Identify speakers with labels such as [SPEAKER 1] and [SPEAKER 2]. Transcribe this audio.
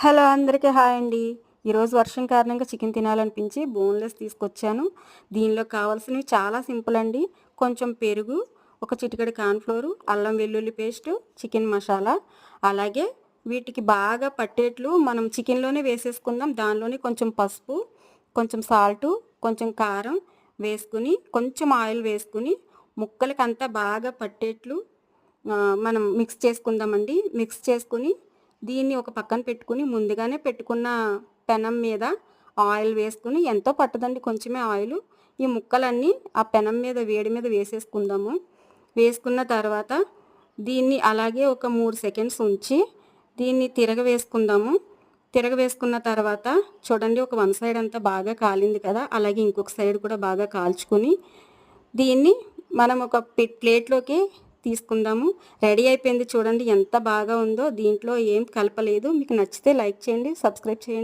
[SPEAKER 1] Hello అందరికీ hi అండి. ఈరోజు వర్షం కారణంగా చికెన్ తినాలనిపించి బోన్లెస్ తీసుకొచ్చాను. దీనిలో కావాల్సినవి చాలా సింపుల్ అండి. కొంచెం పెరుగు, ఒక చిటికెడు కార్న్‌ఫ్లోర్, అల్లం వెల్లుల్లి పేస్ట్, చికెన్ మసాలా, అలాగే వీటికి బాగా పట్టేట్లు మనం చికెన్‌లోనే వేసేసుకుందాం. దానిలోనే కొంచెం పసుపు, కొంచెం సాల్టు, కొంచెం కారం వేసుకుని, కొంచెం ఆయిల్ వేసుకుని ముక్కలకంతా బాగా పట్టేట్లు మనం మిక్స్ చేసుకుందామండి. మిక్స్ చేసుకుని దీన్ని ఒక పక్కన పెట్టుకుని ముందుగానే పెట్టుకున్న పెనం మీద ఆయిల్ వేసుకుని, ఎంతో పట్టదండి, కొంచెమే ఆయిలు. ఈ ముక్కలన్నీ ఆ పెనం మీద వేడి మీద వేసేసుకుందాము. వేసుకున్న తర్వాత దీన్ని అలాగే ఒక 3 సెకండ్స్ ఉంచి దీన్ని తిరగవేసుకుందాము. తిరగవేసుకున్న తర్వాత చూడండి, ఒక వన్ సైడ్ అంతా బాగా కాలింది కదా, అలాగే ఇంకొక సైడ్ కూడా బాగా కాల్చుకొని దీన్ని మనం ఒక ప్లేట్లోకి తీసుకుందాము. రెడీ అయిపోయింది చూడండి, ఎంత బాగా ఉందో. దీంట్లో ఏం కలపలేదు. మీకు నచ్చితే లైక్ చేయండి, సబ్స్క్రైబ్ చేయండి.